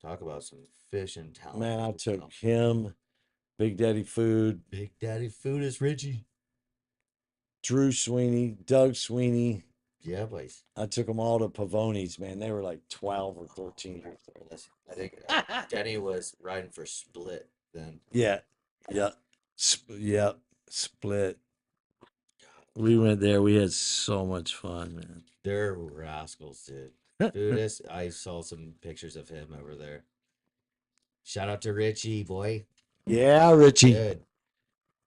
talk about some fishing talent Man, I as took well. him, Big Daddy Food, Big Daddy Food is Richie. Drew Sweeney, Doug Sweeney. Yeah, boys. I took them all to Pavoni's, man. They were like 12 or 13 years old. I think Denny was riding for Split then. Yeah. Yeah. Yep. Split. We went there. We had so much fun, man. They're rascals, dude. Dude, I saw some pictures of him over there. Shout out to Richie, boy. Yeah, Richie. Good.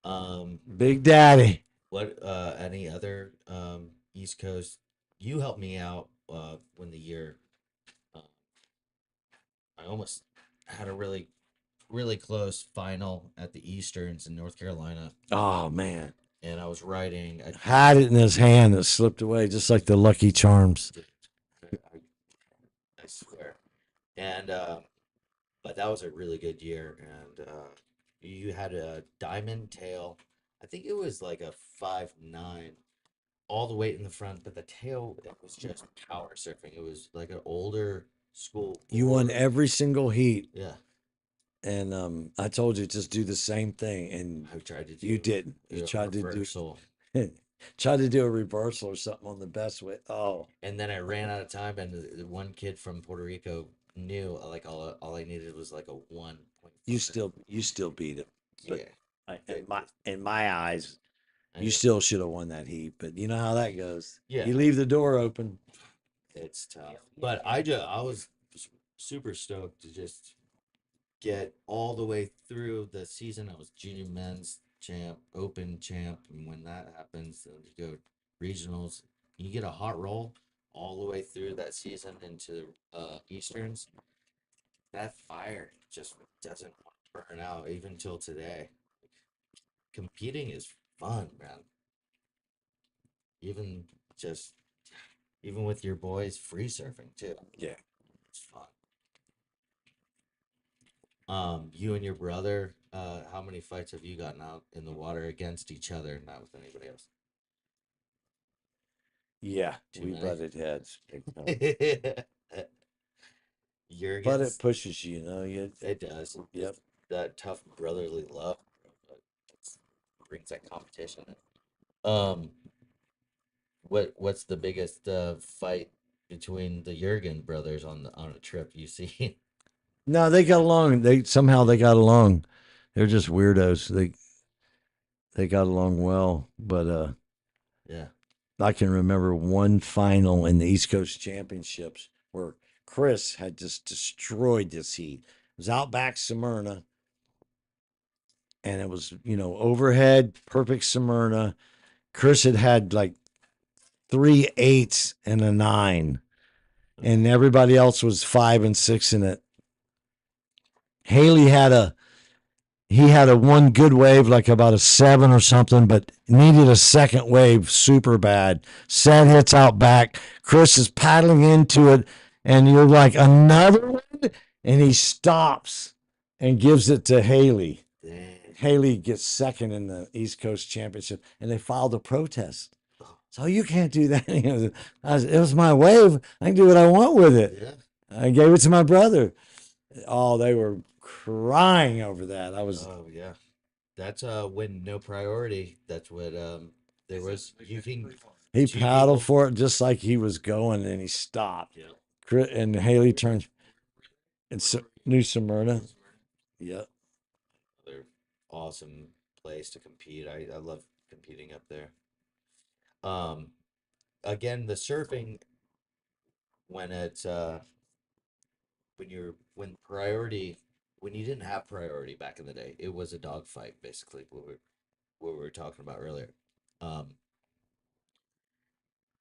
Um, Big Daddy. what any other East Coast? You helped me out when the year uh, I almost had a really close final at the Easterns in North Carolina, Oh, man. and I was riding. Had it in his hand that slipped away, just like the Lucky Charms. I swear. And but that was a really good year, and you had a diamond tail. I think it was like a 5'9", all the weight in the front, but the tail, it was just power surfing. It was like an older school. You won board. every single heat, Yeah, and I told you just do the same thing, and I tried to do. you didn't. You a tried reversal. to do tried to do a reversal or something on the best way. Oh, And then I ran out of time, and the one kid from Puerto Rico knew like all I needed was like a 1.5. you still beat him. But Yeah, in my eyes, I you know. still should have won that heat. But you know how that goes. Yeah. You leave the door open. It's tough. But I was super stoked to just get all the way through the season. I was junior men's champ, open champ, and when that happens, then you go regionals. You get a hot roll all the way through that season into Easterns. That fire just doesn't burn out even till today. Competing is fun, man. Even just even with your boys free surfing too. Yeah. It's fun. You and your brother, how many fights have you gotten out in the water against each other, not with anybody else? Yeah, Too we many? butted heads. You're But it against pushes you, you know. it does. Yep. It's that tough brotherly love, but it brings that competition in. What's the biggest fight between the Jurgen brothers on a trip you see? No, they got along. They got along. They're just weirdos. They got along well, but Yeah. I can remember one final in the East Coast Championships where Chris had just destroyed this heat. It was out back Smyrna, and it was, overhead, perfect Smyrna. Chris had like 3 8s and a 9, and everybody else was 5 and 6 in it. Haley had a one good wave, like about a 7 or something, but needed a second wave super bad. Sad hits out back. Chris is paddling into it, and you're like, another one? And he stops and gives it to Haley. Dang. Haley gets second in the East Coast Championship, and they filed a protest. So you can't do that. It was my wave. I can do what I want with it. Yeah. I gave it to my brother. Oh, they were crying over that. Oh yeah. That's when no priority. That's what there was you can He two paddled people- for it just like he was going, and he stopped. Yeah. And Haley turned. And New Smyrna. Yep. Another awesome place to compete. I love competing up there. Again, the surfing when it's when priority when you didn't have priority back in the day, it was a dogfight basically. What we were talking about earlier. Um,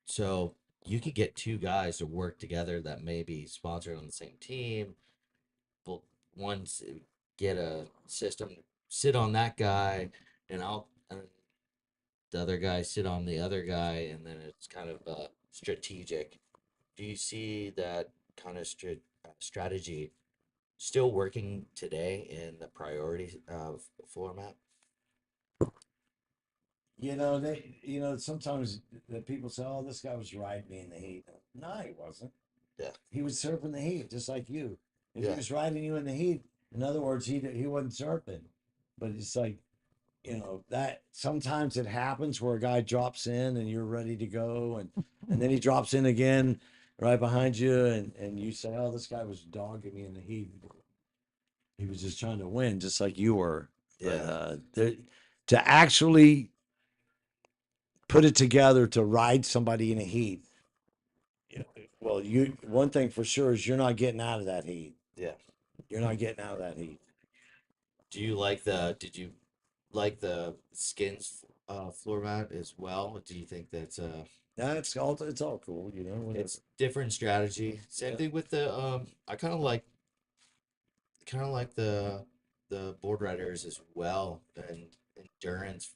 so you could get two guys to work together that may be sponsored on the same team. But once get a system, sit on that guy, and the other guy sit on the other guy, and then it's kind of strategic. Do you see that kind of strategy still working today in the priority floor map? Sometimes the people say, "Oh, this guy was riding me in the heat." No, he wasn't. Yeah. He was surfing the heat, just like you. If he Yeah. was riding you in the heat, in other words, he wasn't surfing. But it's like, that sometimes it happens where a guy drops in and you're ready to go, and then he drops in again right behind you, and you say, "Oh, this guy was dogging me in the heat. He was just trying to win, just like you were." But Yeah. to actually put it together to ride somebody in a heat, well, one thing for sure is you're not getting out of that heat. Yeah. You're not getting out of that heat. Did you like the skins floor mat as well? Do you think that's It's all cool, whatever. it's different strategy? Same Yeah. thing with the I kind of like the board riders as well, and endurance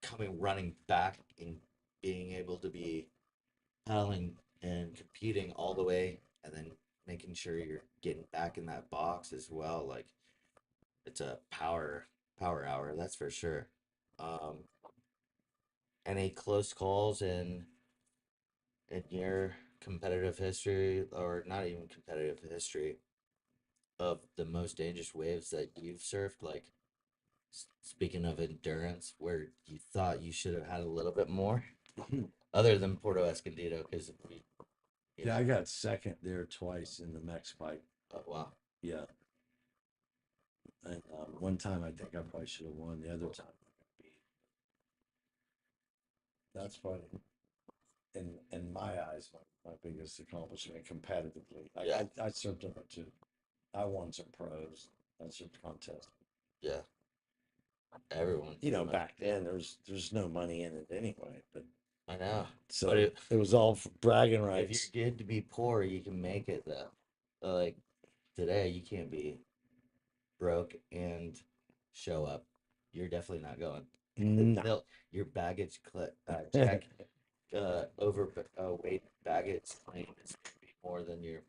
coming running back and being able to be paddling and competing all the way, and then making sure you're getting back in that box as well. Like it's a power hour, that's for sure. Um, any close calls in your competitive history, or not even competitive history, of the most dangerous waves that you've surfed? Like speaking of endurance, where you thought you should have had a little bit more, other than Porto Escondido, because we, Yeah, I got second there twice in the Mex pipe. oh, wow, Yeah. And one time I think I probably should have won. The other time I got beat. That's probably, in my eyes, my biggest accomplishment competitively. yeah, I surfed over too. I won some pros. I surfed contests. yeah, everyone pretty much. Back then there's no money in it anyway. But I know, so but it was all for bragging if rights. you're good to be poor, you can make it though. Like today, you can't be broke and show up. You're definitely not going. No. Your baggage check over weight baggage claim is going to be more than your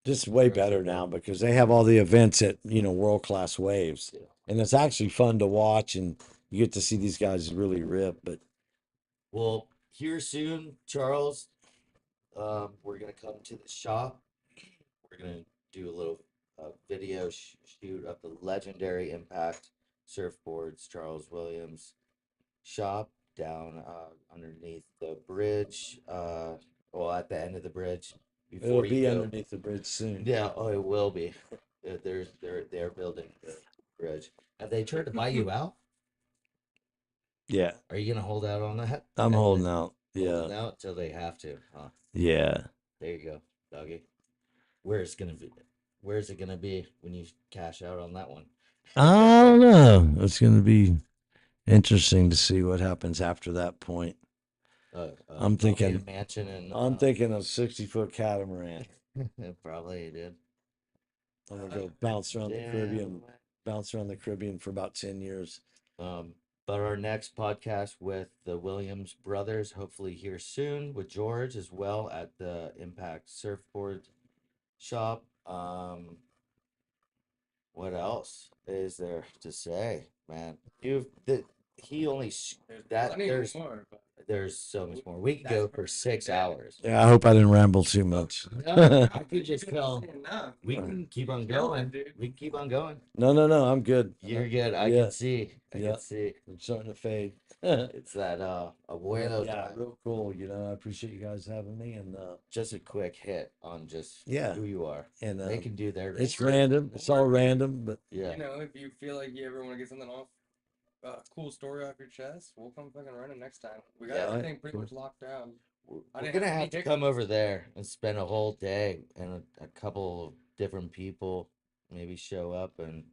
Just way grocery better bill. now because they have all the events at world class waves, Yeah. and it's actually fun to watch, and you get to see these guys really rip. But Well, here soon, Charles, we're gonna come to the shop. We're gonna do a little video shoot of the legendary Impact Surfboards Charles Williams shop down underneath the bridge. Well, at the end of the bridge it'll before you be go. underneath the bridge soon. Yeah, oh, it will be. They're building the bridge. Have they tried to buy you out? Yeah, Are you gonna hold out on that? I'm And holding then out. holding Yeah, out till they have to, huh? yeah. There you go, doggy. Where's gonna be? Where's it gonna be when you cash out on that one? I don't know. It's going to be interesting to see what happens after that point. I'm Probably thinking. a mansion and I'm thinking a 60-foot catamaran. probably you did. I'm gonna go bounce around the Caribbean, Damn. bounce around the Caribbean for about 10 years. Um, but our next podcast with the Williams brothers, hopefully here soon with George as well at the Impact Surfboard shop. What else is there to say, man? He only there's so much more. We could go for 6 hours. Yeah, I hope I didn't ramble too much. No, I could just tell. We can keep on going. We can keep on going. No, I'm good. You're good. I Yeah. can see. I Yeah. can see. I'm starting to fade. It's that abuelo Yeah, time. real cool. I appreciate you guys having me, and Just a quick hit on just yeah, who you are. and They can do their it's research. random. It's all random, but Yeah. If you feel like you ever want to get something off, cool story off your chest, we'll come fucking run it next time. We got Yeah. everything pretty much locked down. We're I didn't gonna have any have to hiccups. come over there and spend a whole day and a couple of different people maybe show up and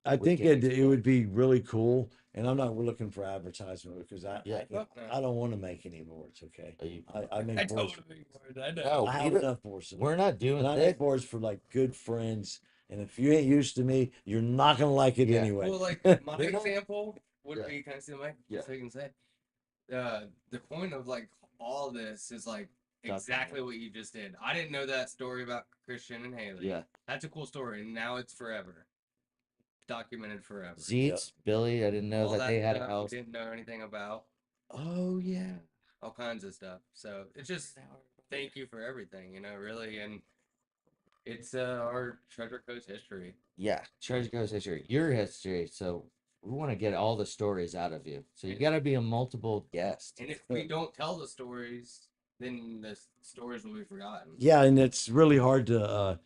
I we think can it explore. would be really cool. And I'm not looking for advertisement because Yeah. Fuck no. I don't want to make any boards. Okay, Are you, I make I boards. totally would. I know. no, I have even, enough boards. To we're not doing and I this. make boards for like good friends. And if you ain't used to me, you're not gonna like it Yeah. anyway. Well, like my They're not- example would Yeah. be, can I see the mic? Yeah. So you can say, the point of like all this is like exactly what you just did. I didn't know that story about Christian and Haley. Yeah. That's a cool story, and now it's forever. Documented forever. Zeets, Billy, I didn't know All that they had a stuff house. we didn't know anything about. Oh yeah. All kinds of stuff. So it's just thank you for everything, really, and it's our Treasure Coast history. Yeah, Treasure Coast history, your history. So we want to get all the stories out of you. So you And- got to be a multiple guest. And if we don't tell the stories, then the stories will be forgotten. Yeah, and it's really hard to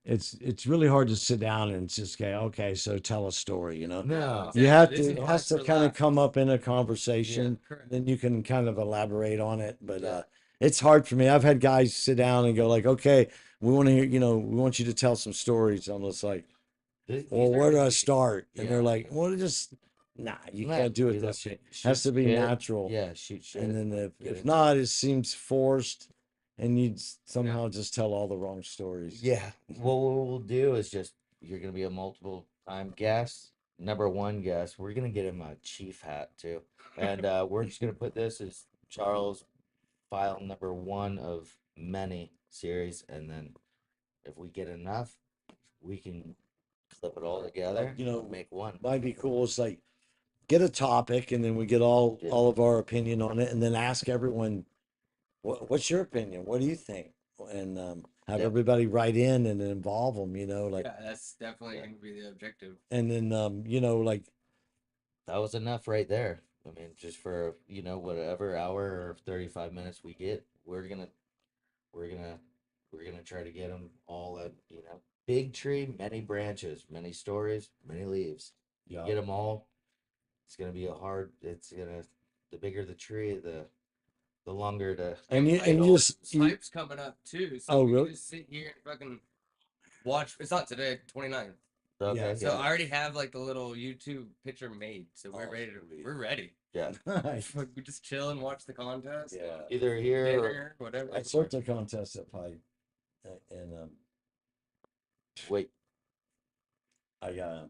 it's really hard to sit down and just go, okay, so tell a story, you know. No. You have This to, is it hard has to kind of relax. come up in a conversation, Correct. then you can kind of elaborate on it. But Yeah. it's hard for me. I've had guys sit down and go like, okay, we want to hear, we want you to tell some stories. I'm just like, well, where do I start? And they're Yeah. like, well, just nah, you Nah, can't do we it like this way. shoot Has to be shit. natural. Yeah, shoot shit. And then Get if into not, it. it seems forced, and you somehow just tell all the wrong stories. Yeah. Well, what we'll do is just you're gonna be a multiple time guest. Number one guest. We're gonna get him a chief hat too, and we're just gonna put this as Charles file number one of many series, and then if we get enough, we can clip it all together. Make one. Might be cool. It's like get a topic, and then we get all of our opinion on it, and then ask everyone, what's your opinion? What do you think? And have everybody write in and then involve them. Like Yeah, that's definitely going to be the objective. and then like that was enough right there. I mean, just for whatever hour or 35 minutes we get, we're gonna try to get them all at big tree, many branches, many stories, many leaves. You get them all. It's gonna be the bigger the tree, the longer the and you just Hype's coming up too. So Oh, we really? can just sit here and fucking watch. It's not today, 29th. okay, Yeah, So I already have like the little YouTube picture made. So we're ready. Sweet. We're ready. yeah. We just chill and watch the contest. Yeah. Either here or Dinner, whatever. I served a contest at Pipe, and wait. I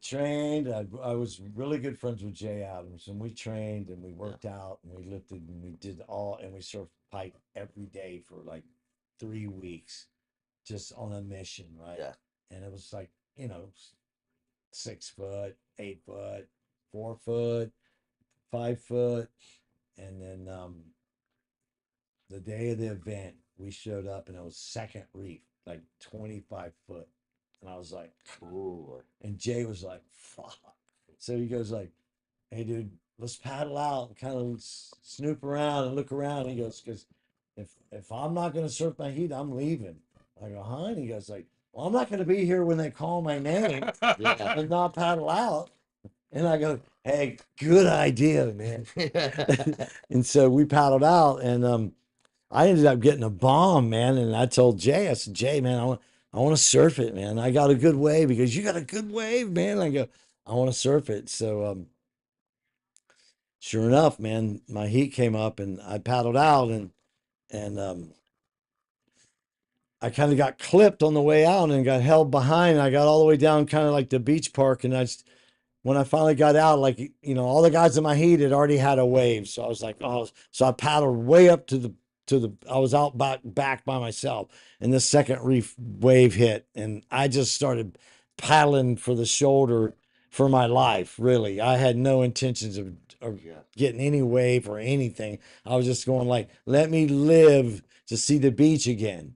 trained. I was really good friends with Jay Adams, and we trained and we worked out and we lifted and we did and we surfed pipe every day for like 3 weeks, just on a mission, right? Yeah. And it was like 6 foot, 8 foot, 4 foot, 5 foot, and then the day of the event we showed up and it was second reef, like 25 foot. And I was like, Ooh. and Jay was like, fuck. So he goes like, hey dude, let's paddle out and kind of snoop around and look around. He goes, because if I'm not gonna surf my heat, I'm leaving. I go, huh? And he goes like, well, I'm not gonna be here when they call my name Yeah. and not paddle out. And I go, hey, good idea, man. And so we paddled out, and I ended up getting a bomb, man. And I told Jay, I said, Jay, man, I want to surf it, man. I got a good wave because you got a good wave, man. I go, I want to surf it. So sure enough, man, my heat came up and I paddled out, and I kind of got clipped on the way out and got held behind. I got all the way down kind of like the beach park, and when I finally got out, like, all the guys in my heat had already had a wave. So I was like, oh, so I paddled way up I was out back by myself, and the second reef wave hit, and I just started paddling for the shoulder for my life. Really, I had no intentions of getting any wave or anything. I was just going like, let me live to see the beach again.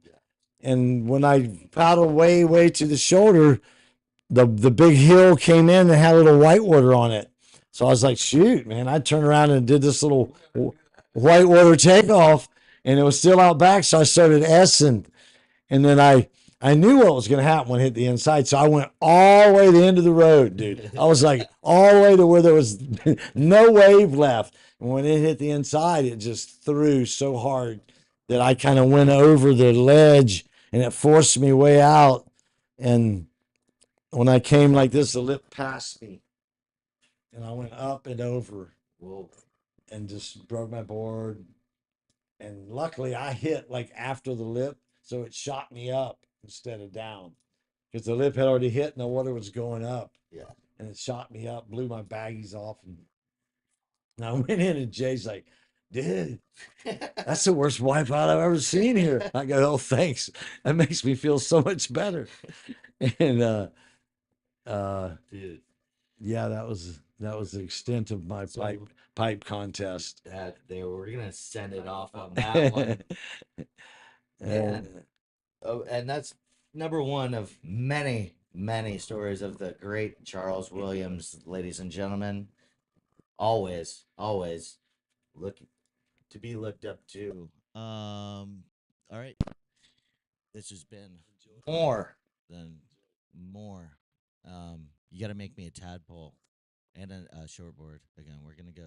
And when I paddled way to the shoulder, the big hill came in and had a little whitewater on it. So I was like, shoot, man. I turned around and did this little whitewater takeoff, and it was still out back. So I started S-ing, and then I knew what was going to happen when it hit the inside. So I went all the way to the end of the road, dude. I was like all the way to where there was no wave left. And when it hit the inside, it just threw so hard that I kind of went over the ledge, and it forced me way out. And when I came like this, the lip passed me, and I went up and over. Whoa. And just broke my board. And luckily, I hit like after the lip, so it shot me up instead of down, because the lip had already hit and the water was going up. Yeah. And it shot me up, blew my baggies off, and I went in, and Jay's like, dude, that's the worst wipeout I've ever seen here. I go, oh, thanks. That makes me feel so much better. And Dude, yeah, that was the extent of my pipe contest. we're gonna send it off on that one. Man. And Oh, and that's number one of many, many stories of the great Charles Williams, ladies and gentlemen. Always, always look to be looked up to. All right. This has been more than more. You got to make me a tadpole and a shortboard again. We're gonna go.